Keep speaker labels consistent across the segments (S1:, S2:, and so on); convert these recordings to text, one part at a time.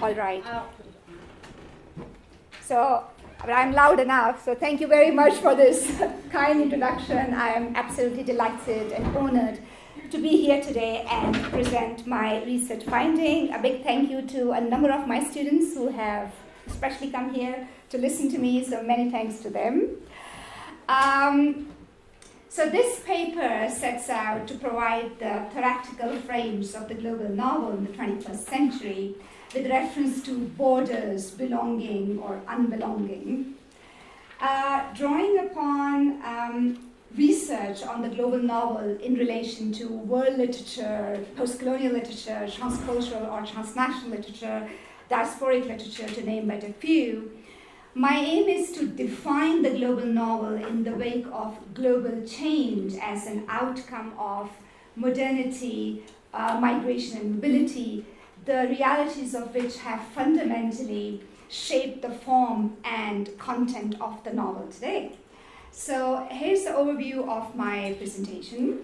S1: All right. So I'm loud enough, so thank you very much for this kind introduction. I am absolutely delighted and honored to be here today and present my research finding. A big thank you to a number of my students who have especially come here to listen to me, so many thanks to them. So this paper sets out to provide the theoretical frames of the global novel in the 21st century with reference to borders, belonging or unbelonging, drawing upon research on the global novel in relation to world literature, postcolonial literature, transcultural or transnational literature, diasporic literature, to name but a few. My aim is to define the global novel in the wake of global change as an outcome of modernity, migration and mobility, the realities of which have fundamentally shaped the form and content of the novel today. So here's the overview of my presentation.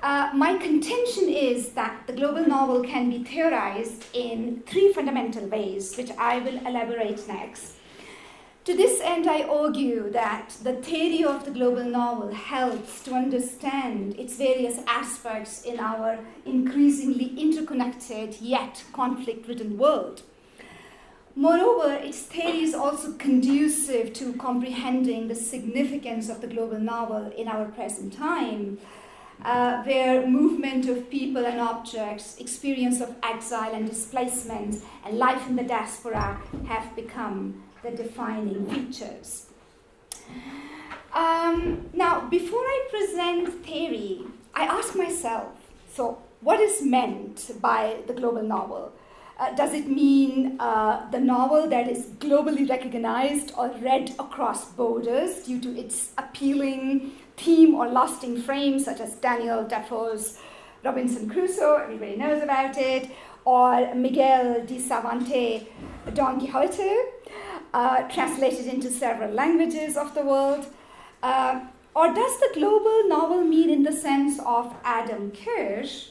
S1: My contention is that the global novel can be theorized in three fundamental ways, which I will elaborate next. To this end, I argue that the theory of the global novel helps to understand its various aspects in our increasingly interconnected yet conflict-ridden world. Moreover, its theory is also conducive to comprehending the significance of the global novel in our present time, where movement of people and objects, experience of exile and displacement, and life in the diaspora have become the defining features. Now, before I present theory, I ask myself, so what is meant by the global novel? Does it mean the novel that is globally recognized or read across borders due to its appealing theme or lasting frame, such as Daniel Defoe's Robinson Crusoe, everybody knows about it, or Miguel de Cervantes' Don Quixote, translated into several languages of the world? Or does the global novel mean in the sense of Adam Kirsch,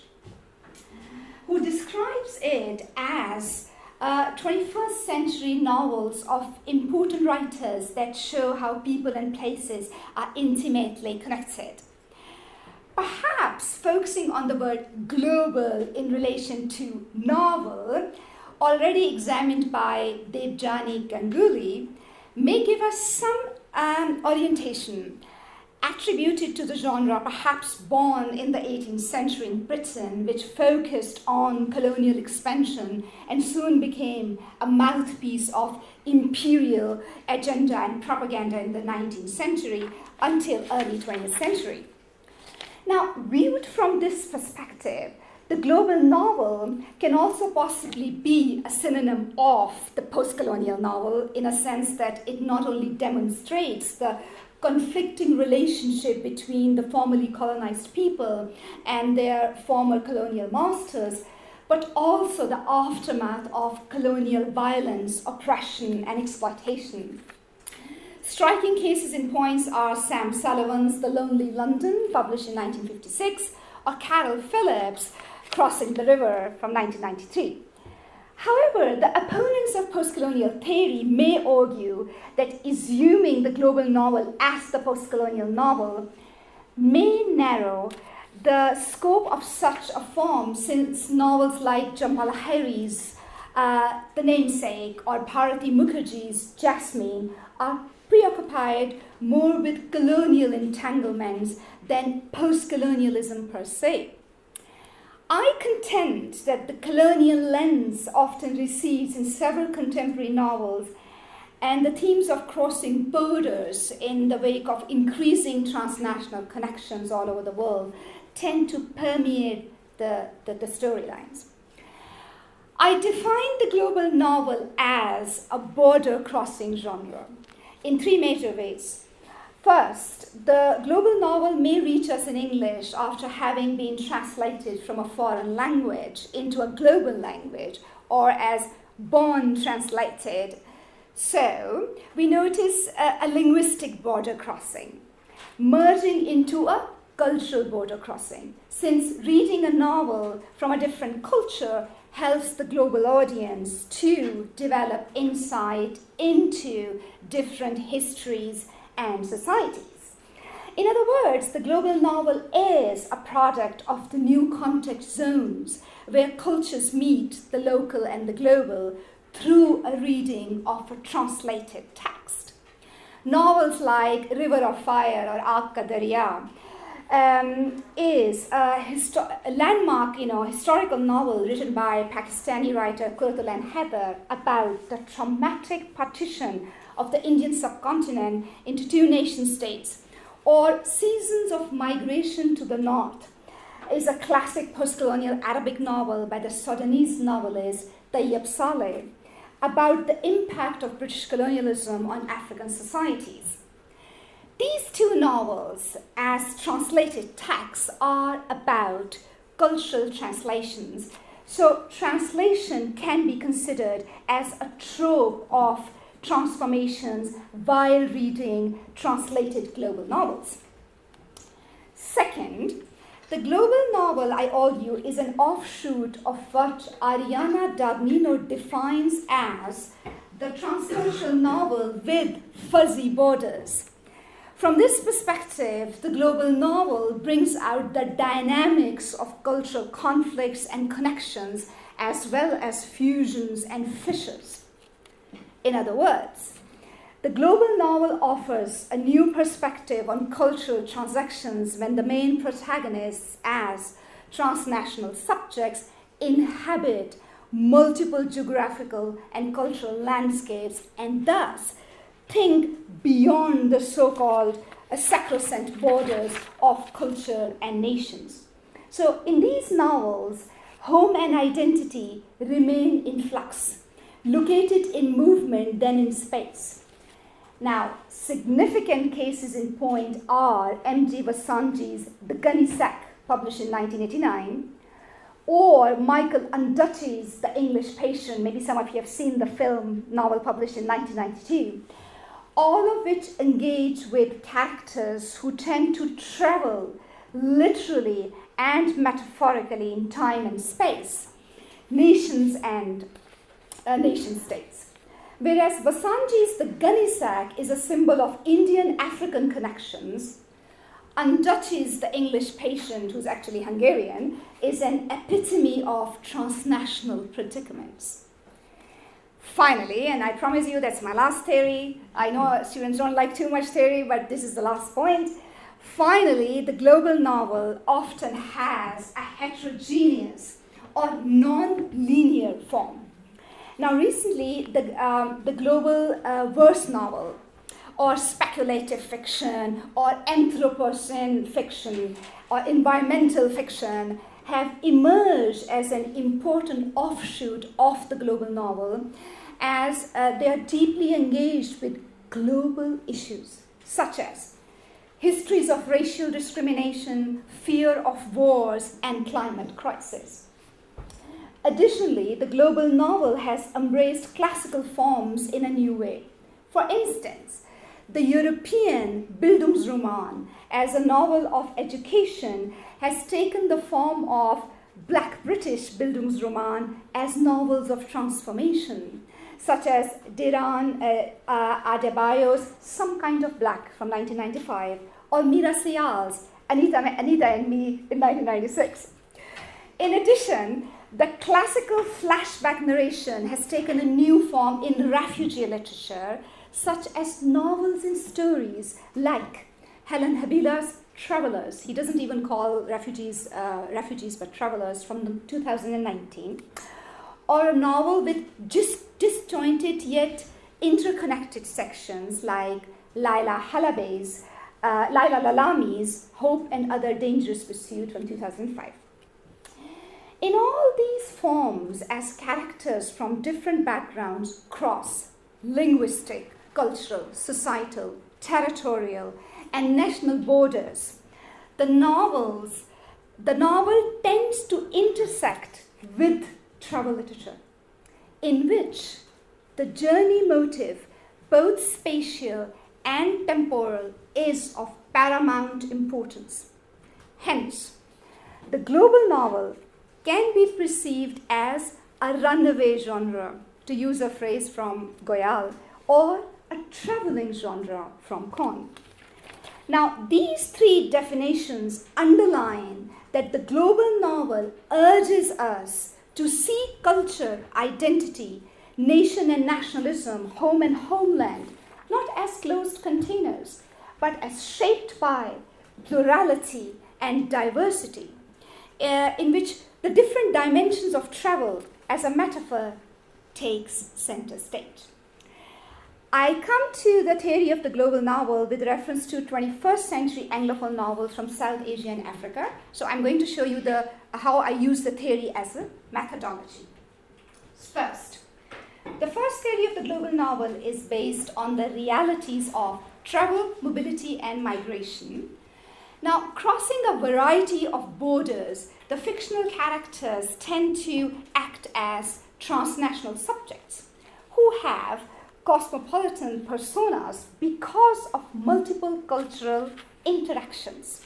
S1: who describes it as 21st century novels of important writers that show how people and places are intimately connected? Perhaps focusing on the word global in relation to novel, already examined by Debjani Ganguly, may give us some orientation attributed to the genre, perhaps born in the 18th century in Britain, which focused on colonial expansion and soon became a mouthpiece of imperial agenda and propaganda in the 19th century until early 20th century. Now, viewed from this perspective, the global novel can also possibly be a synonym of the postcolonial novel in a sense that it not only demonstrates the conflicting relationship between the formerly colonized people and their former colonial masters, but also the aftermath of colonial violence, oppression, and exploitation. Striking cases in points are Sam Sullivan's The Lonely London, published in 1956, or Carol Phillips' Crossing the River from 1993. However, the opponents of postcolonial theory may argue that assuming the global novel as the postcolonial novel may narrow the scope of such a form, since novels like Jamal Lahiri's The Namesake or Bharati Mukherjee's Jasmine are preoccupied more with colonial entanglements than postcolonialism per se. I contend that the colonial lens often recedes in several contemporary novels, and the themes of crossing borders in the wake of increasing transnational connections all over the world tend to permeate the storylines. I define the global novel as a border-crossing genre in three major ways. First, the global novel may reach us in English after having been translated from a foreign language into a global language, or as born translated. So, we notice a linguistic border crossing, merging into a cultural border crossing, since reading a novel from a different culture helps the global audience to develop insight into different histories and societies. In other words, the global novel is a product of the new context zones where cultures meet the local and the global through a reading of a translated text. Novels like River of Fire or Aag Ka Darya is a landmark, historical novel written by Pakistani writer Kurtulan Heather about the traumatic partition of the Indian subcontinent into two nation states, or Seasons of Migration to the North is a classic postcolonial Arabic novel by the Sudanese novelist Tayyib Saleh about the impact of British colonialism on African societies. These two novels, as translated texts, are about cultural translations. So translation can be considered as a trope of transformations while reading translated global novels. Second, the global novel, I argue, is an offshoot of what Ariana Dagnino defines as the transcultural novel with fuzzy borders. From this perspective, the global novel brings out the dynamics of cultural conflicts and connections, as well as fusions and fissures. In other words, the global novel offers a new perspective on cultural transactions when the main protagonists, as transnational subjects, inhabit multiple geographical and cultural landscapes and thus think beyond the so-called sacrosanct borders of culture and nations. So in these novels, home and identity remain in flux, located in movement than in space. Now, significant cases in point are M.G. Vasanji's The Gunny Sack, published in 1989, or Michael Ondaatje's The English Patient, maybe some of you have seen the film novel published in 1992, all of which engage with characters who tend to travel literally and metaphorically in time and space, nations and nation-states. Whereas Vasanji's The Gunny Sack is a symbol of Indian-African connections, Ondaatje's The English Patient, who's actually Hungarian, is an epitome of transnational predicaments. Finally, and I promise you that's my last theory. I know students don't like too much theory, but this is the last point. Finally, the global novel often has a heterogeneous or non-linear form. Now, recently, the global verse novel, or speculative fiction, or Anthropocene fiction, or environmental fiction have emerged as an important offshoot of the global novel, as they are deeply engaged with global issues, such as histories of racial discrimination, fear of wars, and climate crisis. Additionally, the global novel has embraced classical forms in a new way. For instance, the European Bildungsroman, as a novel of education, has taken the form of Black British Bildungsroman as novels of transformation, such as Diran Adebayo's Some Kind of Black from 1995, or Mira Syal's Anita and Me in 1996. In addition, the classical flashback narration has taken a new form in refugee literature, such as novels and stories like Helen Habila's Travelers. He doesn't even call refugees but travelers from 2019. Or a novel with just disjointed yet interconnected sections like Laila Lalami's Hope and Other Dangerous Pursuit from 2005. In all these forms, as characters from different backgrounds cross linguistic, cultural, societal, territorial, and national borders, the novel tends to intersect with travel literature, in which the journey motive, both spatial and temporal, is of paramount importance. Hence, the global novel can be perceived as a runaway genre, to use a phrase from Goyal, or a traveling genre from Kohn. Now, these three definitions underline that the global novel urges us to see culture, identity, nation and nationalism, home and homeland, not as closed containers, but as shaped by plurality and diversity, in which the different dimensions of travel as a metaphor takes center stage. I come to the theory of the global novel with reference to 21st century Anglophone novels from South Asia and Africa. So I'm going to show you how I use the theory as a methodology. First, the first theory of the global novel is based on the realities of travel, mobility, and migration. Now, crossing a variety of borders, the fictional characters tend to act as transnational subjects who have cosmopolitan personas because of multiple cultural interactions.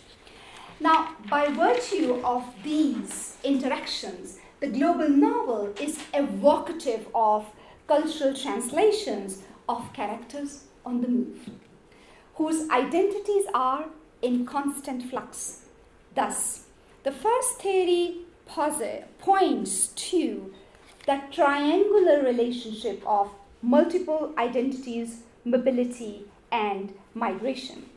S1: Now, by virtue of these interactions, the global novel is evocative of cultural translations of characters on the move, whose identities are in constant flux. Thus, the first theory points to the triangular relationship of multiple identities, mobility, and migration.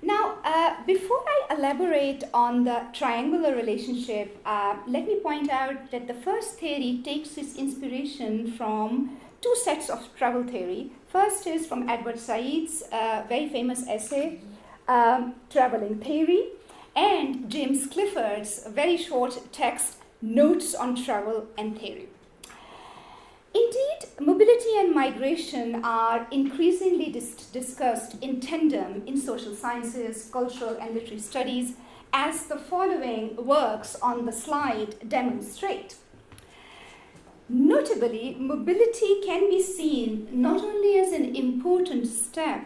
S1: Now, before I elaborate on the triangular relationship, let me point out that the first theory takes its inspiration from two sets of travel theory. First is from Edward Said's very famous essay, Traveling Theory, and James Clifford's very short text, Notes on Travel and Theory. Indeed, mobility and migration are increasingly discussed in tandem in social sciences, cultural and literary studies, as the following works on the slide demonstrate. Notably, mobility can be seen not only as an important step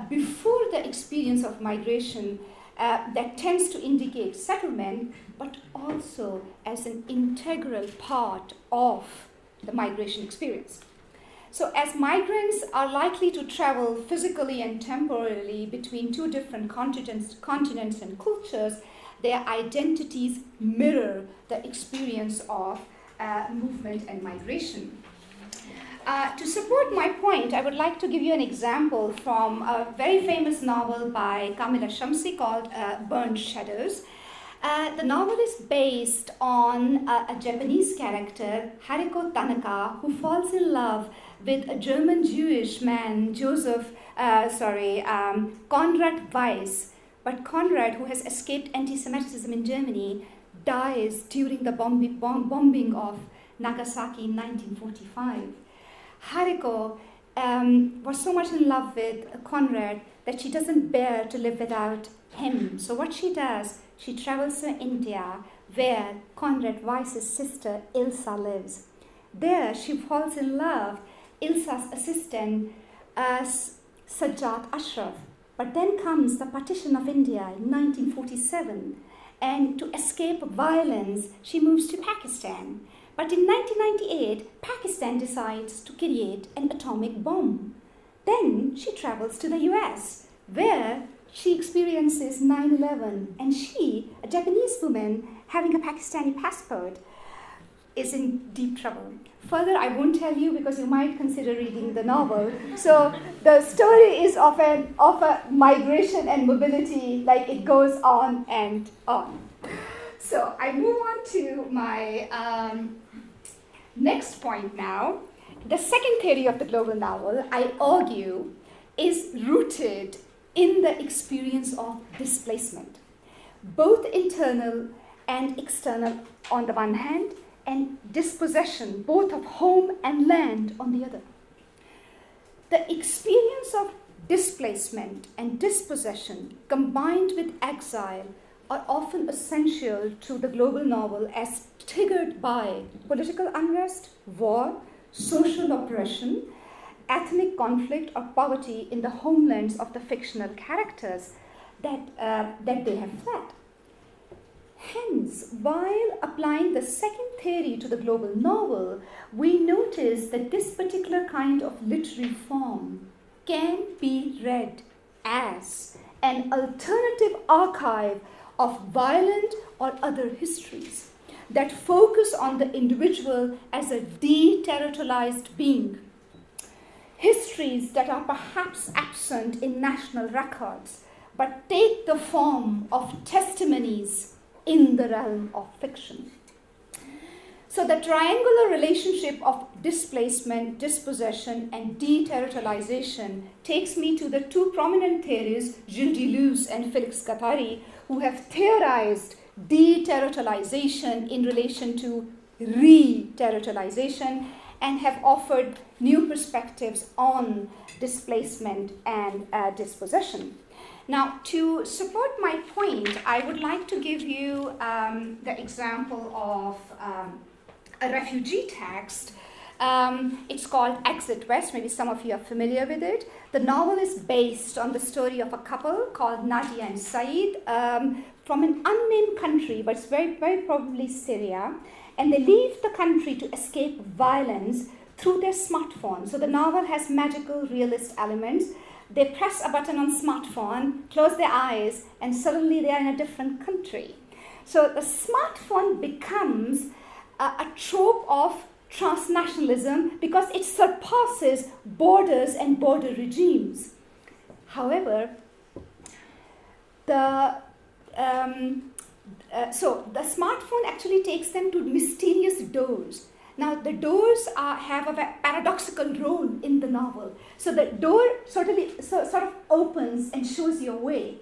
S1: before the experience of migration that tends to indicate settlement, but also as an integral part of the migration experience. So as migrants are likely to travel physically and temporally between two different continents and cultures, their identities mirror the experience of movement and migration. To support my point, I would like to give you an example from a very famous novel by Kamila Shamsi called Burned Shadows. The novel is based on a Japanese character, Hariko Tanaka, who falls in love with a German Jewish man, Konrad Weiss. But Konrad, who has escaped anti-Semitism in Germany, dies during the bombing of Nagasaki in 1945. Hariko was so much in love with Konrad that she doesn't bear to live without him. So what she does, she travels to India, where Konrad Weiss's sister Ilsa lives. There she falls in love with Ilsa's assistant Sajjad Ashraf. But then comes the partition of India in 1947, and to escape violence, she moves to Pakistan. But in 1998, Pakistan decides to create an atomic bomb. Then she travels to the US, where she experiences 9/11, and she, a Japanese woman having a Pakistani passport, is in deep trouble. Further, I won't tell you because you might consider reading the novel. So the story is of a migration and mobility, like it goes on and on. So I move on to my next point now. The second theory of the global novel, I argue, is rooted in the experience of displacement, both internal and external on the one hand, and dispossession, both of home and land on the other. The experience of displacement and dispossession combined with exile are often essential to the global novel as triggered by political unrest, war, social oppression, ethnic conflict, or poverty in the homelands of the fictional characters that they have fled. Hence, while applying the second theory to the global novel, we notice that this particular kind of literary form can be read as an alternative archive of violent or other histories that focus on the individual as a deterritorialized being. Histories that are perhaps absent in national records, but take the form of testimonies in the realm of fiction. So the triangular relationship of displacement, dispossession, and deterritorialization takes me to the two prominent theorists, Gilles Deleuze and Félix Guattari, who have theorized deterritorialization in relation to re-territorialization and have offered new perspectives on displacement and dispossession. Now, to support my point, I would like to give you the example of a refugee text. It's called Exit West. Maybe some of you are familiar with it. The novel is based on the story of a couple called Nadia and Saeed from an unnamed country, but it's very, very probably Syria. And they leave the country to escape violence through their smartphone. So the novel has magical, realist elements. They press a button on smartphone, close their eyes, and suddenly they are in a different country. So the smartphone becomes a trope of transnationalism because it surpasses borders and border regimes. However, the smartphone actually takes them to mysterious doors. Now, the doors have a paradoxical role in the novel. So the door sort of opens and shows you a way.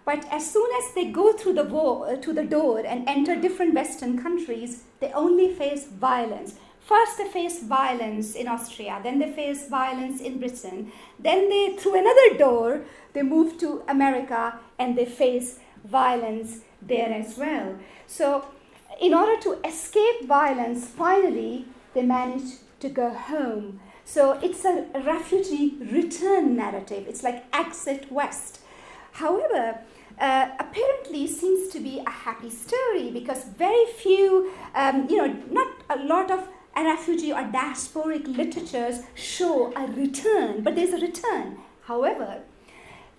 S1: But as soon as they go through to the door and enter different Western countries, they only face violence. First, they face violence in Austria. Then they face violence in Britain. Then they, through another door, they move to America and they face violence there as well. So in order to escape violence, finally, they manage to go home. So it's a refugee return narrative. It's like Exit West. However, apparently seems to be a happy story because very few, not a lot of refugee or diasporic literatures show a return, but there's a return. However,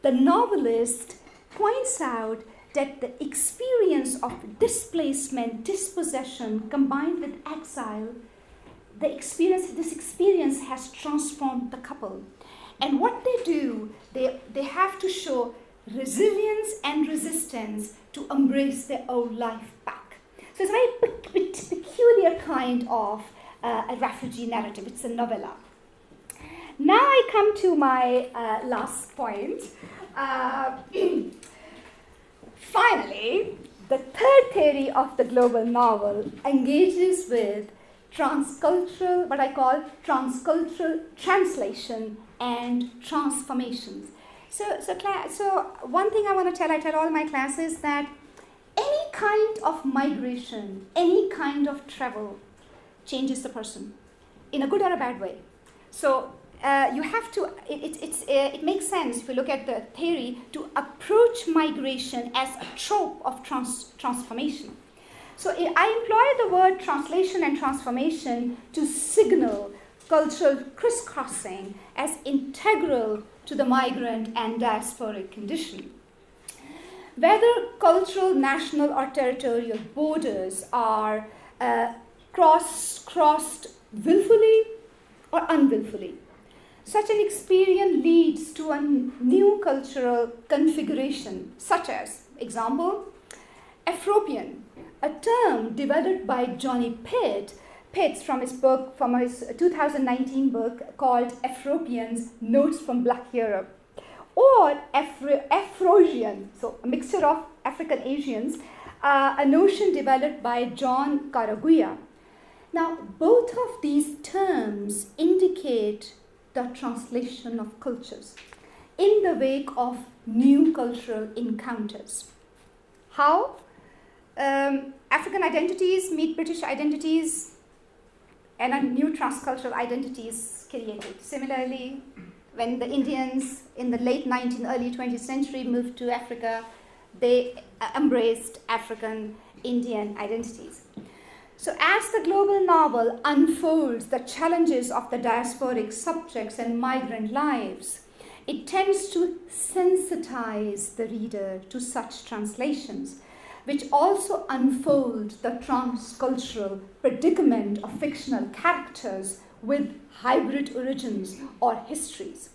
S1: the novelist points out that the experience of displacement, dispossession, combined with exile, this experience has transformed the couple. And what they do, they have to show resilience and resistance to embrace their old life back. So it's a very peculiar kind of a refugee narrative. It's a novella. Now I come to my last point. Finally, the third theory of the global novel engages with transcultural, what I call transcultural translation and transformations. So one thing I tell all my classes that any kind of migration, any kind of travel changes the person in a good or a bad way. So you have to, it makes sense if you look at the theory to approach migration as a trope of transformation. So I employ the word translation and transformation to signal cultural crisscrossing as integral to the migrant and diasporic condition. Whether cultural, national, or territorial borders are crossed willfully or unwillfully, such an experience leads to a new cultural configuration, such as, example, Afropian, a term developed by Johnny Pitts from his 2019 book called Afropians, Notes from Black Europe, or Afrosian, so a mixture of African Asians, a notion developed by John Karaguya. Now, both of these terms indicate the translation of cultures in the wake of new cultural encounters. How? African identities meet British identities and a new transcultural identity is created. Similarly, when the Indians in the late 19th, early 20th century moved to Africa, they embraced African Indian identities. So as the global novel unfolds the challenges of the diasporic subjects and migrant lives, it tends to sensitize the reader to such translations, which also unfold the transcultural predicament of fictional characters with hybrid origins or histories.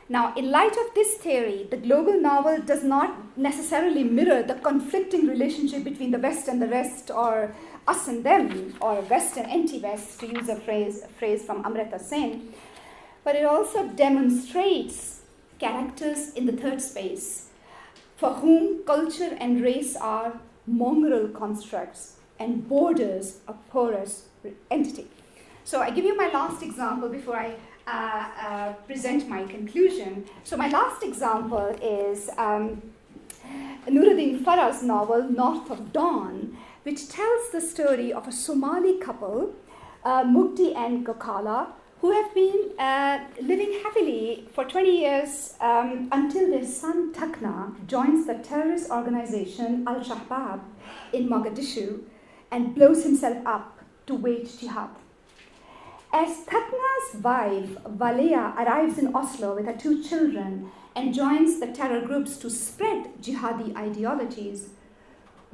S1: Now, in light of this theory, the global novel does not necessarily mirror the conflicting relationship between the West and the rest, or us and them, or West and anti-West, to use a phrase from Amrita Sen, but it also demonstrates characters in the third space, for whom culture and race are mongrel constructs and borders a porous entity. So I give you my last example before I present my conclusion. So my last example is Nuruddin Farah's novel North of Dawn, which tells the story of a Somali couple, Mukti and Gokala, who have been living happily for 20 years until their son Takna joins the terrorist organization Al-Shabaab in Mogadishu and blows himself up to wage jihad. As Takna's wife, Valea, arrives in Oslo with her 2 children and joins the terror groups to spread jihadi ideologies,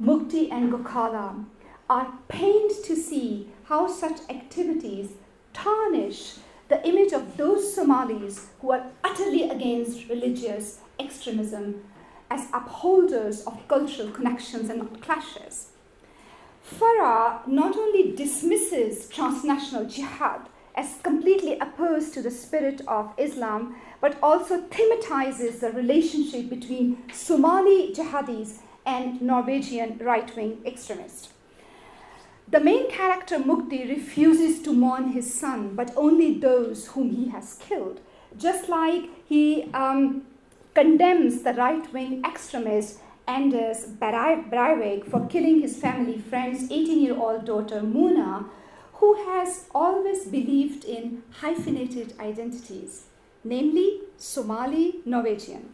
S1: Mukti and Gokala are pained to see how such activities tarnish the image of those Somalis who are utterly against religious extremism as upholders of cultural connections and not clashes. Farah not only dismisses transnational jihad as completely opposed to the spirit of Islam, but also thematizes the relationship between Somali jihadis and Norwegian right-wing extremists. The main character, Mukti, refuses to mourn his son, but only those whom he has killed, just like he condemns the right-wing extremist Anders Breivik for killing his family friend's 18-year-old daughter, Muna, who has always believed in hyphenated identities, namely Somali-Norwegian.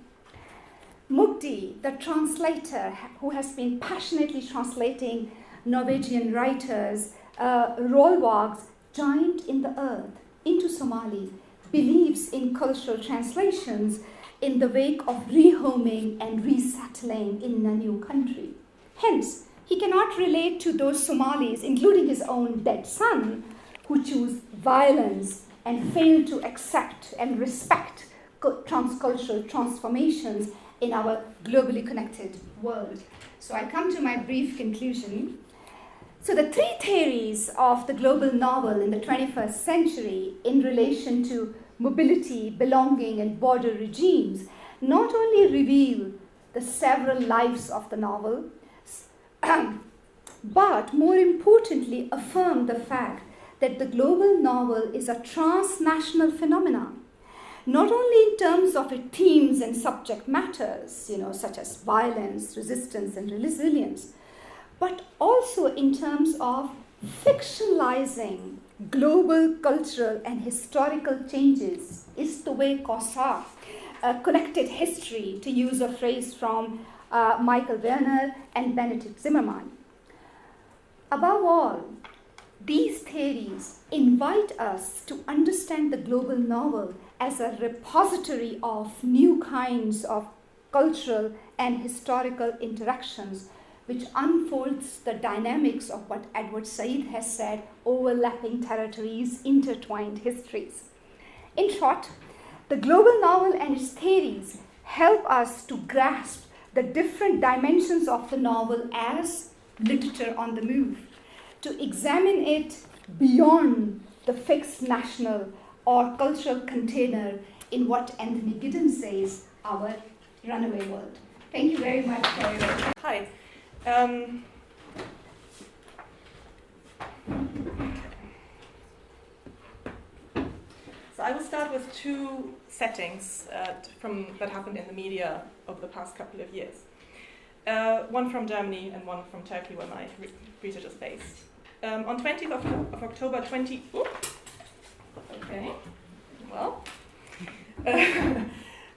S1: Mukti, the translator who has been passionately translating Norwegian writers, Rollwag's Giant in the Earth into Somali, believes in cultural translations in the wake of rehoming and resettling in a new country. Hence, he cannot relate to those Somalis, including his own dead son, who choose violence and fail to accept and respect transcultural transformations in our globally connected world. So I come to my brief conclusion. So the 3 theories of the global novel in the 21st century in relation to mobility, belonging, and border regimes not only reveal the several lives of the novel, but more importantly affirm the fact that the global novel is a transnational phenomenon, not only in terms of its themes and subject matters, such as violence, resistance, and resilience, but also in terms of fictionalizing global cultural and historical changes. Is the way Kosa connected history, to use a phrase from Michael Werner and Benedict Zimmermann. Above all, these theories invite us to understand the global novel as a repository of new kinds of cultural and historical interactions, which unfolds the dynamics of what Edward Said has said, overlapping territories, intertwined histories. In short, the global novel and its theories help us to grasp the different dimensions of the novel as literature on the move, to examine it beyond the fixed national or cultural container in what Anthony Giddens says, our runaway world. Thank you very much for your attention.
S2: Hi. So I will start with 2 settings that happened in the media over the past couple of years. One from Germany and one from Turkey, where my research is based. On 20th of October 20th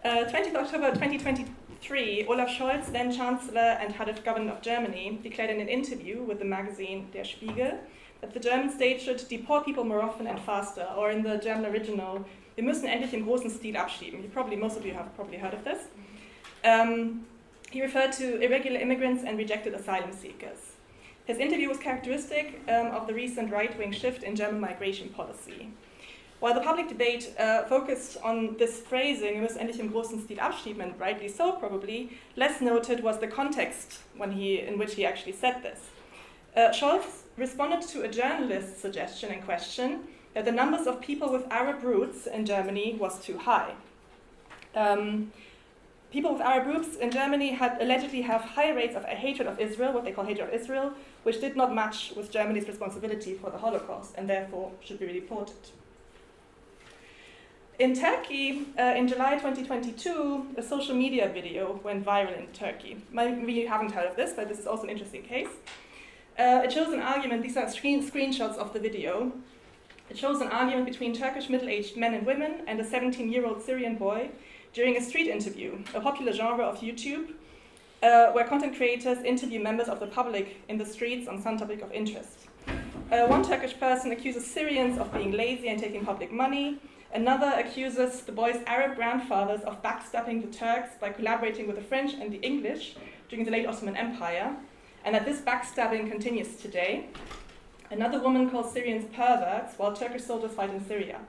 S2: October 2023, 2003, Olaf Scholz, then Chancellor and head of government of Germany, declared in an interview with the magazine Der Spiegel that the German state should deport people more often and faster, or in the German original, wir müssen endlich im großen Stil abschieben. Most of you have probably heard of this. He referred to irregular immigrants and rejected asylum seekers. His interview was characteristic of the recent right-wing shift in German migration policy. While the public debate focused on this phrasing, wir müssen endlich im großen Stil abschieben, and rightly so probably, less noted was the context in which he actually said this. Scholz responded to a journalist's suggestion in question that the numbers of people with Arab roots in Germany was too high. People with Arab roots in Germany allegedly have high rates of hatred of Israel, what they call hatred of Israel, which did not match with Germany's responsibility for the Holocaust and therefore should be reported. In Turkey, in July 2022, a social media video went viral in Turkey. Maybe you haven't heard of this, but this is also an interesting case. It shows an argument, these are screenshots of the video. It shows an argument between Turkish middle-aged men and women and a 17-year-old Syrian boy during a street interview, a popular genre of YouTube, where content creators interview members of the public in the streets on some topic of interest. One Turkish person accuses Syrians of being lazy and taking public money. Another accuses the boy's Arab grandfathers of backstabbing the Turks by collaborating with the French and the English during the late Ottoman Empire, and that this backstabbing continues today. Another woman calls Syrians perverts while Turkish soldiers fight in Syria,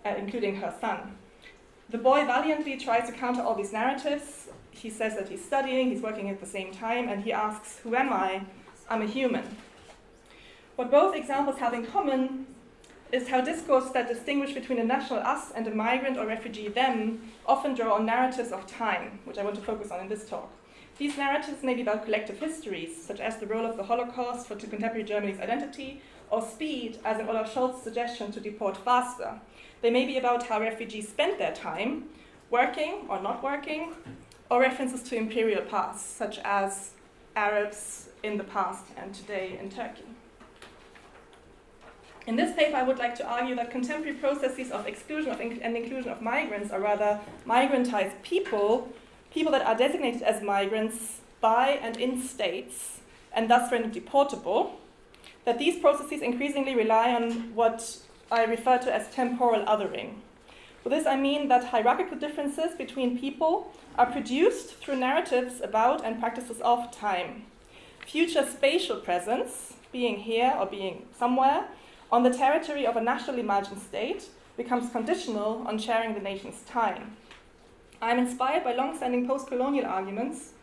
S2: including her son. The boy valiantly tries to counter all these narratives. He says that he's studying, he's working at the same time, and he asks, "Who am I? I'm a human." What both examples have in common is how discourse that distinguish between a national us and a migrant or refugee them often draw on narratives of time, which I want to focus on in this talk. These narratives may be about collective histories, such as the role of the Holocaust to contemporary Germany's identity, or speed, as in Olaf Scholz's suggestion to deport faster. They may be about how refugees spent their time, working or not working, or references to imperial past, such as Arabs in the past and today in Turkey. In this paper, I would like to argue that contemporary processes of exclusion and inclusion of migrants, or rather migrantized people that are designated as migrants by and in states, and thus rendered deportable, that these processes increasingly rely on what I refer to as temporal othering. With this I mean that hierarchical differences between people are produced through narratives about and practices of time. Future spatial presence, being here or being somewhere, on the territory of a nationally imagined state becomes conditional on sharing the nation's time. I'm inspired by long-standing postcolonial arguments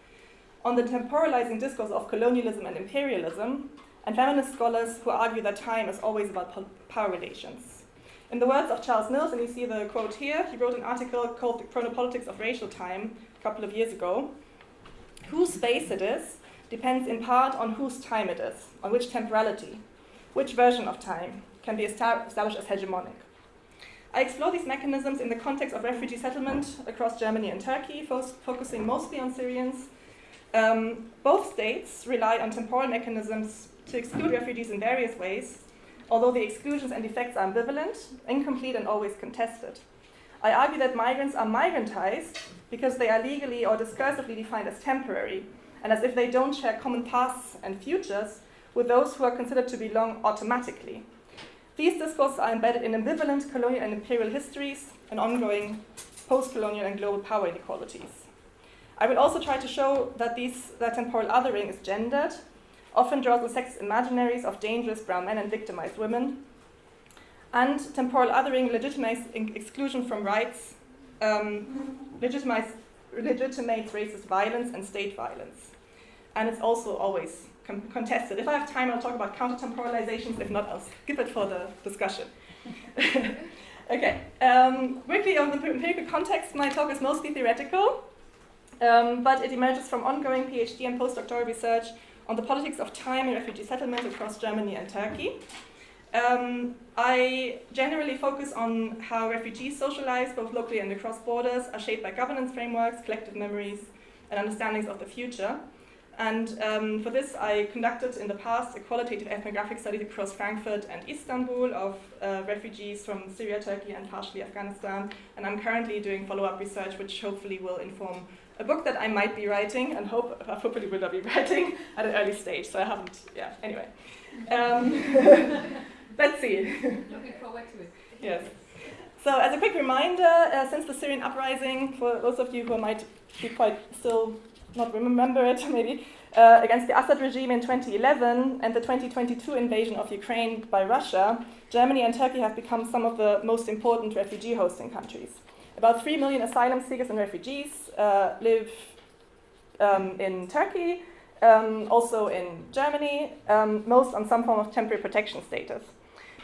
S2: on the temporalizing discourse of colonialism and imperialism, and feminist scholars who argue that time is always about power relations. In the words of Charles Mills, and you see the quote here, he wrote an article called The Chronopolitics of Racial Time a couple of years ago. Whose space it is depends in part on whose time it is, on which temporality, which version of time can be established as hegemonic. I explore these mechanisms in the context of refugee settlement across Germany and Turkey, focusing mostly on Syrians. Both states rely on temporal mechanisms to exclude refugees in various ways, although the exclusions and effects are ambivalent, incomplete, and always contested. I argue that migrants are migrantized because they are legally or discursively defined as temporary, and as if they don't share common pasts and futures with those who are considered to belong automatically. These discourses are embedded in ambivalent colonial and imperial histories and ongoing post-colonial and global power inequalities. I will also try to show that temporal othering is gendered, often draws on sexist imaginaries of dangerous brown men and victimized women, and temporal othering legitimates exclusion from rights, legitimates racist violence and state violence. And it's also always contested. If I have time, I'll talk about counter-temporalizations. If not, I'll skip it for the discussion. Okay. Quickly on the empirical context, my talk is mostly theoretical, but it emerges from ongoing PhD and postdoctoral research on the politics of time and refugee settlement across Germany and Turkey. I generally focus on how refugees socialize, both locally and across borders, are shaped by governance frameworks, collective memories, and understandings of the future. And for this, I conducted in the past a qualitative ethnographic study across Frankfurt and Istanbul of refugees from Syria, Turkey, and partially Afghanistan. And I'm currently doing follow-up research, which hopefully will inform a book that I might be writing, and hopefully will not be writing at an early stage. So I haven't, yeah, anyway. Let's see.
S3: Looking forward to it.
S2: Yes. So as a quick reminder, since the Syrian uprising, for those of you who might be quite still not remember it maybe, against the Assad regime in 2011 and the 2022 invasion of Ukraine by Russia, Germany and Turkey have become some of the most important refugee hosting countries. About 3 million asylum seekers and refugees live in Turkey, also in Germany, most on some form of temporary protection status.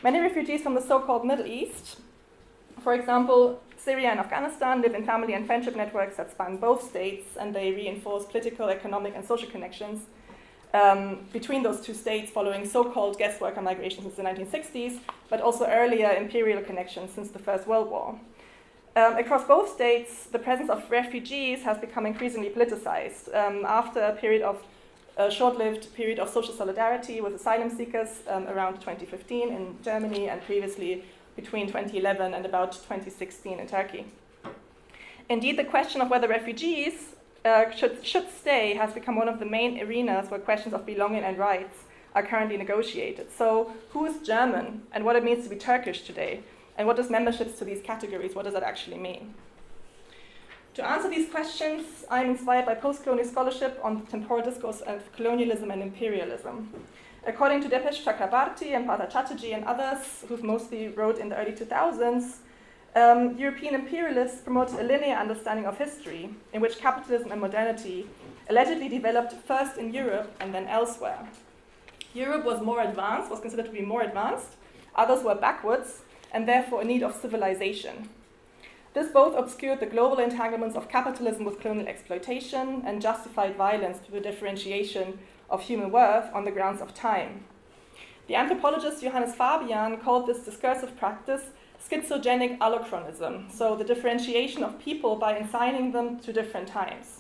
S2: Many refugees from the so-called Middle East, for example, Syria and Afghanistan, live in family and friendship networks that span both states, and they reinforce political, economic, and social connections between those two states following so-called guest worker migration since the 1960s, but also earlier imperial connections since the First World War. Across both states, the presence of refugees has become increasingly politicized after a short-lived period of social solidarity with asylum seekers around 2015 in Germany, and previously between 2011 and about 2016 in Turkey. Indeed, the question of whether refugees should stay has become one of the main arenas where questions of belonging and rights are currently negotiated. So, who is German, and what it means to be Turkish today? And what does membership to these categories, what does that actually mean? To answer these questions, I'm inspired by postcolonial scholarship on the temporal discourse of colonialism and imperialism. According to Depesh Chakrabarty and Partha Chatterjee and others, who mostly wrote in the early 2000s, European imperialists promoted a linear understanding of history, in which capitalism and modernity allegedly developed first in Europe and then elsewhere. Europe was considered to be more advanced, others were backwards, and therefore in need of civilization. This both obscured the global entanglements of capitalism with colonial exploitation and justified violence through the differentiation of human worth on the grounds of time. The anthropologist Johannes Fabian called this discursive practice schizogenic allochronism, so the differentiation of people by assigning them to different times.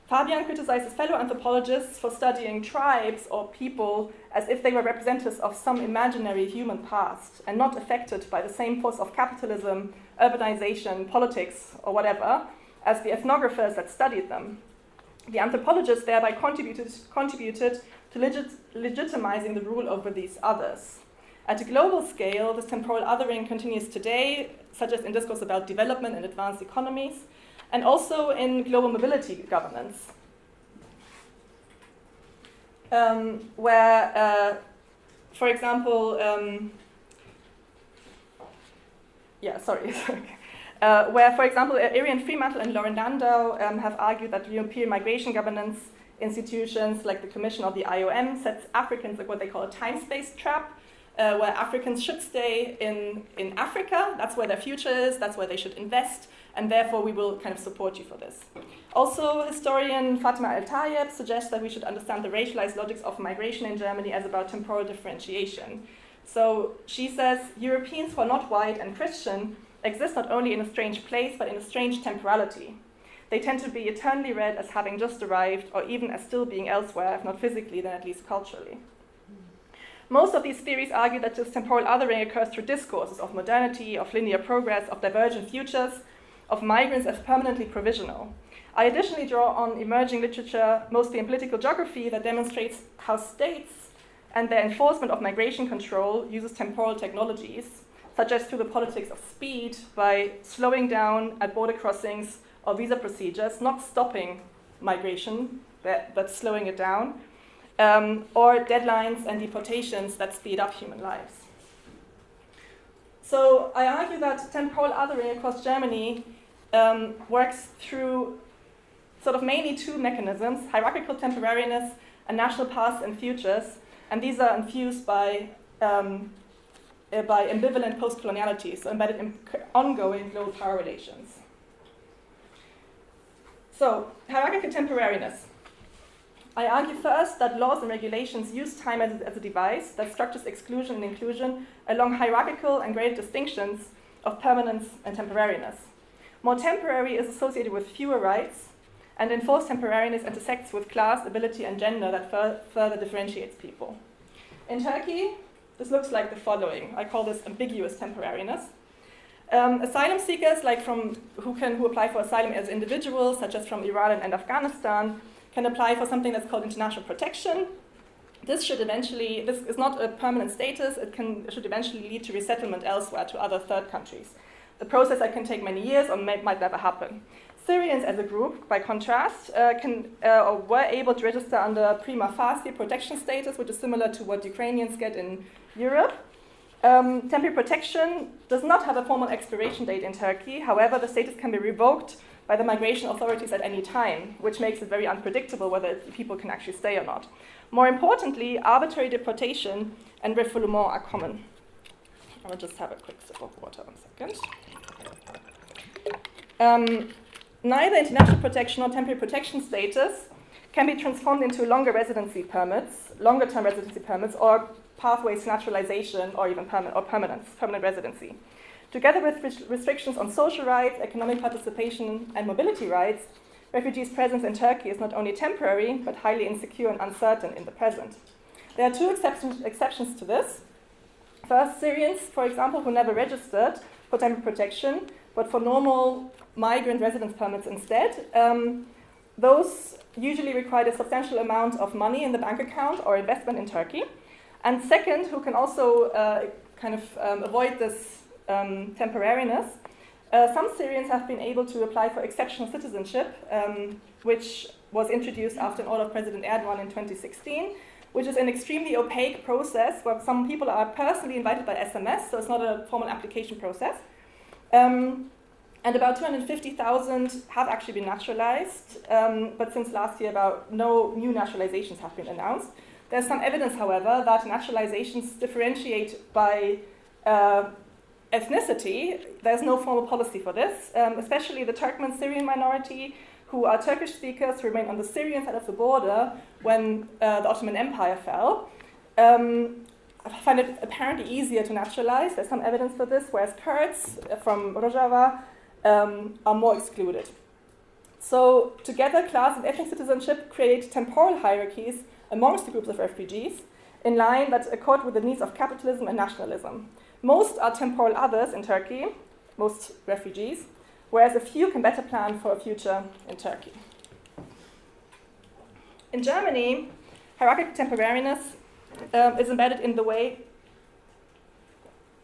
S2: Fabian criticizes fellow anthropologists for studying tribes or people as if they were representatives of some imaginary human past and not affected by the same force of capitalism, urbanization, politics, or whatever, as the ethnographers that studied them. The anthropologists thereby contributed to legitimizing the rule over these others. At a global scale, this temporal othering continues today, such as in discourse about development and advanced economies, and also in global mobility governance, where, for example, where, for example, Arian Fremantle and Lauren Landau have argued that European migration governance institutions like the Commission or the IOM sets Africans like what they call a time-space trap, where Africans should stay in Africa, that's where their future is, that's where they should invest, and therefore we will kind of support you for this. Also, historian Fatima Al-Tayeb suggests that we should understand the racialized logics of migration in Germany as about temporal differentiation. So she says, Europeans who are not white and Christian exist not only in a strange place, but in a strange temporality. They tend to be eternally read as having just arrived, or even as still being elsewhere, if not physically, then at least culturally. Most of these theories argue that this temporal othering occurs through discourses of modernity, of linear progress, of divergent futures, of migrants as permanently provisional. I additionally draw on emerging literature, mostly in political geography, that demonstrates how states and their enforcement of migration control uses temporal technologies, such as through the politics of speed, by slowing down at border crossings or visa procedures, not stopping migration, but slowing it down, or deadlines and deportations that speed up human lives. So I argue that temporal othering across Germany works through sort of mainly two mechanisms, hierarchical temporariness and national pasts and futures, and these are infused by ambivalent postcoloniality, so embedded in ongoing global power relations. So, hierarchical temporariness. I argue first that laws and regulations use time as a device that structures exclusion and inclusion along hierarchical and graded distinctions of permanence and temporariness. More temporary is associated with fewer rights, and enforced temporariness intersects with class, ability, and gender that further differentiates people. In Turkey, this looks like the following. I call this ambiguous temporariness. Asylum seekers, who apply for asylum as individuals, such as from Iran and Afghanistan, can apply for something that's called international protection. This is not a permanent status. It should eventually lead to resettlement elsewhere to other third countries. The process that can take many years or might never happen. Syrians as a group, by contrast, were able to register under prima facie protection status, which is similar to what Ukrainians get in Europe. Temporary protection does not have a formal expiration date in Turkey. However, the status can be revoked by the migration authorities at any time, which makes it very unpredictable whether people can actually stay or not. More importantly, arbitrary deportation and refoulement are common. I will just have a quick sip of water, 1 second. Neither international protection nor temporary protection status can be transformed into longer term residency permits, or pathways to naturalization, or even permanent residency. Together with restrictions on social rights, economic participation, and mobility rights, refugees' presence in Turkey is not only temporary, but highly insecure and uncertain in the present. There are two exceptions to this. First, Syrians, for example, who never registered for temporary protection, but for normal migrant residence permits instead. Those usually require a substantial amount of money in the bank account or investment in Turkey. And second, who can also avoid this temporariness, some Syrians have been able to apply for exceptional citizenship, which was introduced after an order of President Erdogan in 2016, which is an extremely opaque process where some people are personally invited by SMS, so it's not a formal application process. And about 250,000 have actually been naturalized, but since last year, no new naturalizations have been announced. There's some evidence, however, that naturalizations differentiate by ethnicity. There's no formal policy for this, especially the Turkmen Syrian minority, who are Turkish speakers who remained on the Syrian side of the border when the Ottoman Empire fell. I find it apparently easier to naturalize. There's some evidence for this, whereas Kurds from Rojava are more excluded. So together, class and ethnic citizenship create temporal hierarchies amongst the groups of refugees in line that accord with the needs of capitalism and nationalism. Most are temporal others in Turkey, most refugees, whereas a few can better plan for a future in Turkey. In Germany, hierarchical temporariness is embedded in the ways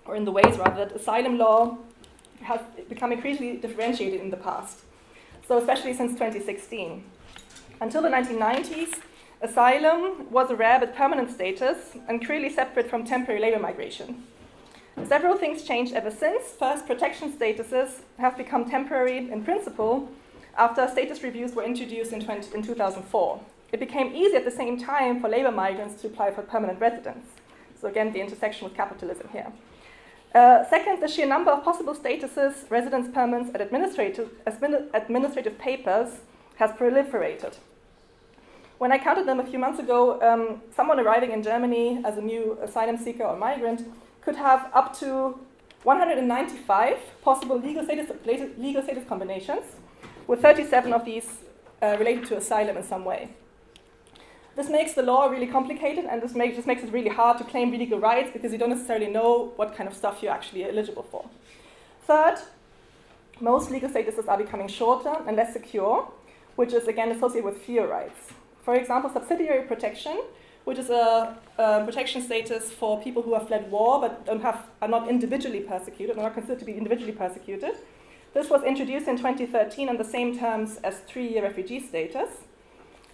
S2: that asylum law has become increasingly differentiated in the past, so especially since 2016. Until the 1990s, asylum was a rare but permanent status and clearly separate from temporary labor migration. Several things changed ever since. First, protection statuses have become temporary in principle after status reviews were introduced in 2004. It became easy at the same time for labor migrants to apply for permanent residence. So again, the intersection with capitalism here. Second, the sheer number of possible statuses, residence permits, and administrative papers has proliferated. When I counted them a few months ago, someone arriving in Germany as a new asylum seeker or migrant could have up to 195 possible legal status combinations, with 37 of these related to asylum in some way. This makes the law really complicated, and this just makes it really hard to claim legal rights because you don't necessarily know what kind of stuff you're actually eligible for. Third, most legal statuses are becoming shorter and less secure, which is again associated with fewer rights. For example, subsidiary protection, which is a protection status for people who have fled war but are not individually persecuted, or not considered to be individually persecuted. This was introduced in 2013 on the same terms as 3-year refugee status.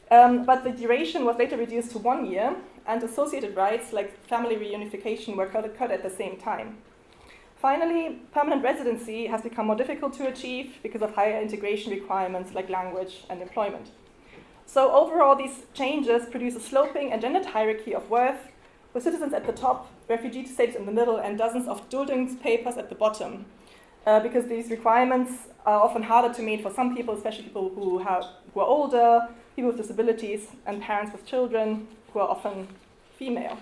S2: But the duration was later reduced to 1 year, and associated rights like family reunification were cut at the same time. Finally, permanent residency has become more difficult to achieve because of higher integration requirements like language and employment. So overall, these changes produce a sloping and gendered hierarchy of worth, with citizens at the top, refugee status in the middle, and dozens of Duldungspapers at the bottom, because these requirements are often harder to meet for some people, especially people who are older, people with disabilities, and parents with children who are often female.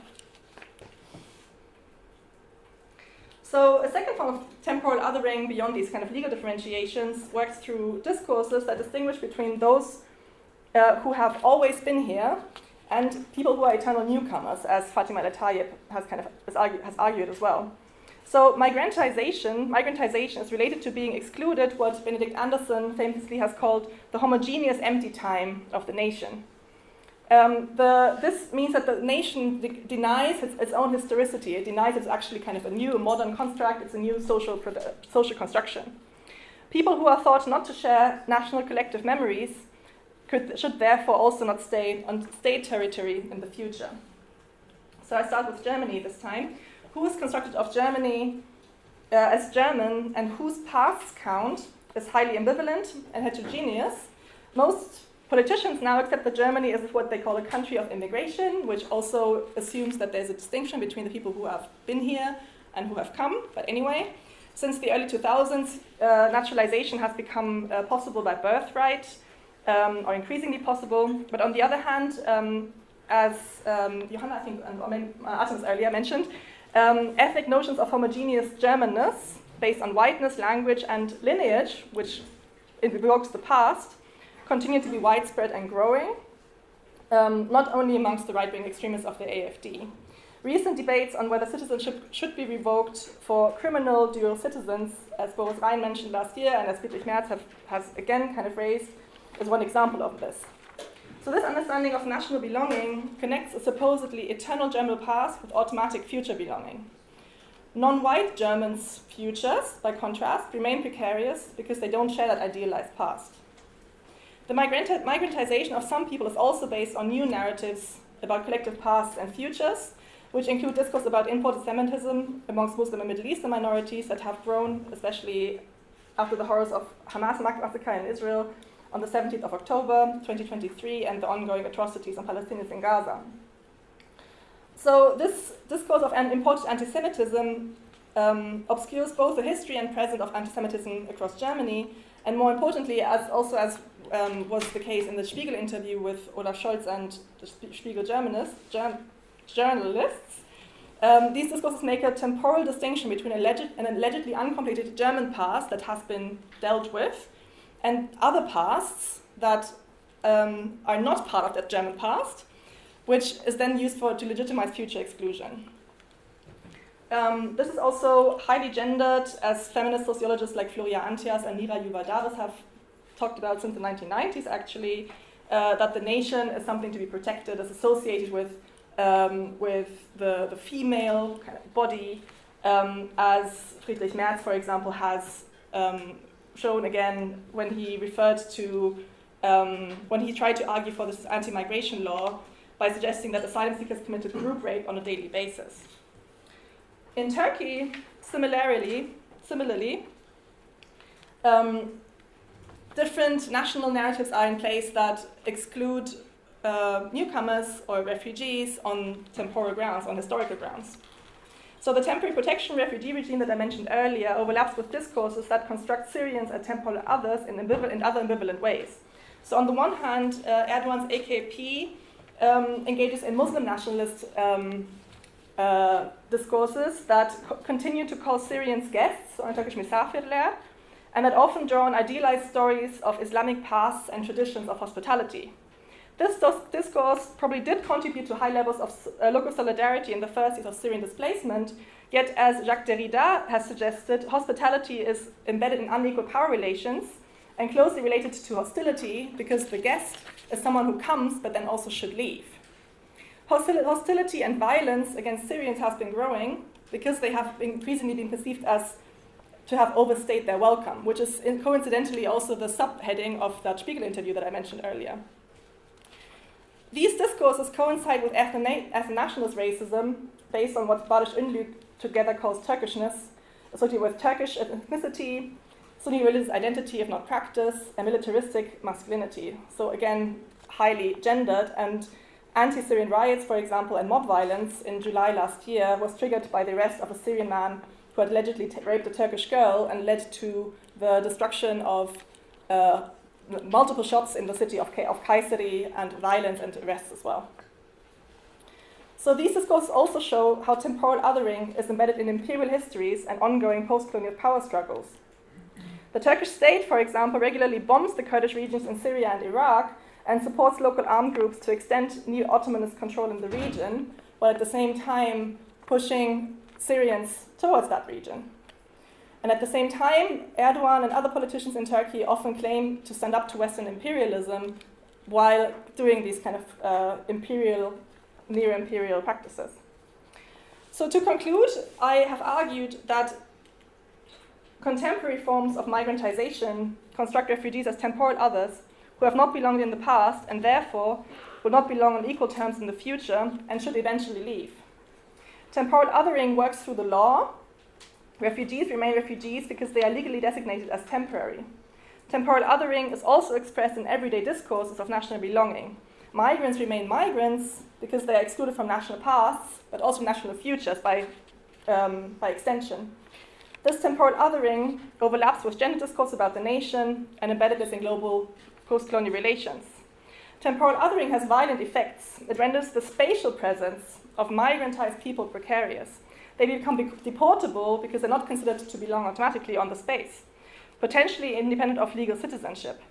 S2: So a second form of temporal othering beyond these kind of legal differentiations works through discourses that distinguish between those who have always been here and people who are eternal newcomers, as Fatima El-Tayeb has argued as well. So migrantization is related to being excluded, what Benedict Anderson famously has called the homogeneous empty time of the nation. This means that the nation denies its own historicity. It denies it's actually kind of a new, modern construct. It's a new social construction. People who are thought not to share national collective memories should therefore also not stay on state territory in the future. So I start with Germany this time. Who is constructed of Germany as German and whose past count is highly ambivalent and heterogeneous? Most politicians now accept that Germany is what they call a country of immigration, which also assumes that there's a distinction between the people who have been here and who have come. But anyway, since the early 2000s, naturalization has become possible by birthright, or increasingly possible. But on the other hand, as Johanna, I think, and Artemis earlier mentioned, ethnic notions of homogeneous Germanness based on whiteness, language, and lineage, which evokes the past, continue to be widespread and growing, not only amongst the right-wing extremists of the AfD. Recent debates on whether citizenship should be revoked for criminal dual citizens, as Boris Rhein mentioned last year and as Friedrich Merz has again kind of raised, is one example of this. So this understanding of national belonging connects a supposedly eternal German past with automatic future belonging. Non-white Germans' futures, by contrast, remain precarious because they don't share that idealized past. The migrantization of some people is also based on new narratives about collective pasts and futures, which include discourse about imported Semitism amongst Muslim and Middle Eastern minorities that have grown, especially after the horrors of Hamas massacre in Israel on the 17th of October 2023 and the ongoing atrocities on Palestinians in Gaza. So this discourse of imported anti-Semitism obscures both the history and present of anti-Semitism across Germany, and more importantly, as was the case in the Spiegel interview with Olaf Scholz and the Spiegel journalists, these discourses make a temporal distinction between an allegedly uncompleted German past that has been dealt with and other pasts that are not part of that German past, which is then used to legitimize future exclusion. This is also highly gendered, as feminist sociologists like Floria Antias and Nira Yuval-Davis have talked about since the 1990s, actually, that the nation is something to be protected, is associated with the female kind of body, as Friedrich Merz, for example, has shown again when he referred to, when he tried to argue for this anti-migration law by suggesting that asylum seekers committed group rape on a daily basis. In Turkey, similarly, different national narratives are in place that exclude newcomers or refugees on temporal grounds, on historical grounds. So the temporary protection refugee regime that I mentioned earlier overlaps with discourses that construct Syrians as temporal others in other ambivalent ways. So on the one hand, Erdogan's AKP engages in Muslim nationalist discourses that continue to call Syrians guests, or in Turkish misafirler, and that often draw on idealized stories of Islamic pasts and traditions of hospitality. This discourse probably did contribute to high levels of local solidarity in the first years of Syrian displacement, yet as Jacques Derrida has suggested, hospitality is embedded in unequal power relations and closely related to hostility because the guest is someone who comes but then also should leave. Hostility and violence against Syrians has been growing because they have increasingly been perceived as to have overstayed their welcome, which is coincidentally also the subheading of that Spiegel interview that I mentioned earlier. These discourses coincide with ethno-nationalist racism based on what Barış Ünlü together calls Turkishness, associated with Turkish ethnicity, Sunni religious identity if not practice, and militaristic masculinity. So again, highly gendered, and anti-Syrian riots, for example, and mob violence in July last year was triggered by the arrest of a Syrian man who had allegedly raped a Turkish girl and led to the destruction of multiple shops in the city of Kayseri and violence and arrests as well. So these discourses also show how temporal othering is embedded in imperial histories and ongoing post-colonial power struggles. The Turkish state, for example, regularly bombs the Kurdish regions in Syria and Iraq and supports local armed groups to extend new Ottomanist control in the region, while at the same time pushing Syrians towards that region. And at the same time, Erdogan and other politicians in Turkey often claim to stand up to Western imperialism while doing these kind of near-imperial practices. So to conclude, I have argued that contemporary forms of migrantization construct refugees as temporal others who have not belonged in the past and therefore will not belong on equal terms in the future and should eventually leave. Temporal othering works through the law. Refugees remain refugees because they are legally designated as temporary. Temporal othering is also expressed in everyday discourses of national belonging. Migrants remain migrants because they are excluded from national pasts, but also national futures by extension. This temporal othering overlaps with gender discourse about the nation and embedded is in global post-colonial relations. Temporal othering has violent effects. It renders the spatial presence of migrantized people precarious. They become deportable because they're not considered to belong automatically on the space, potentially independent of legal citizenship.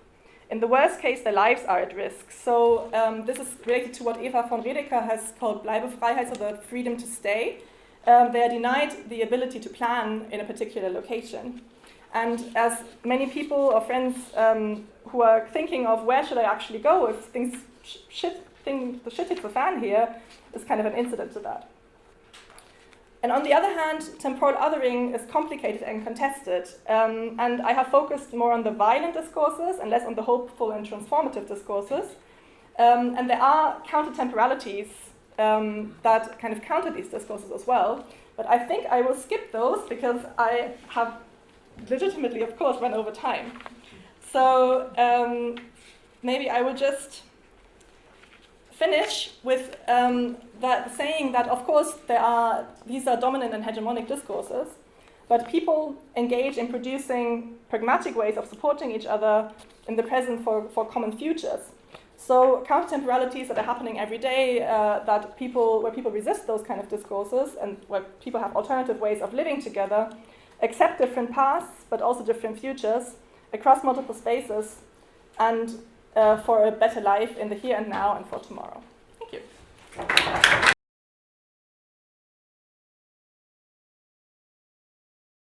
S2: In the worst case, their lives are at risk. So this is related to what Eva von Redeker has called Bleibefreiheit, so the freedom to stay. They are denied the ability to plan in a particular location. And as many people or friends who are thinking of where should I actually go if the shit hits the fan here, is kind of an incident to that. And on the other hand, temporal othering is complicated and contested. And I have focused more on the violent discourses and less on the hopeful and transformative discourses. And there are counter-temporalities that kind of counter these discourses as well. But I think I will skip those because I have legitimately, of course, run over time. So maybe I will just finish with saying that, of course, these are dominant and hegemonic discourses, but people engage in producing pragmatic ways of supporting each other in the present for common futures. So countertemporalities that are happening every day, where people resist those kind of discourses and where people have alternative ways of living together, accept different paths, but also different futures across multiple spaces, and for a better life in the here and now and for tomorrow. Thank you.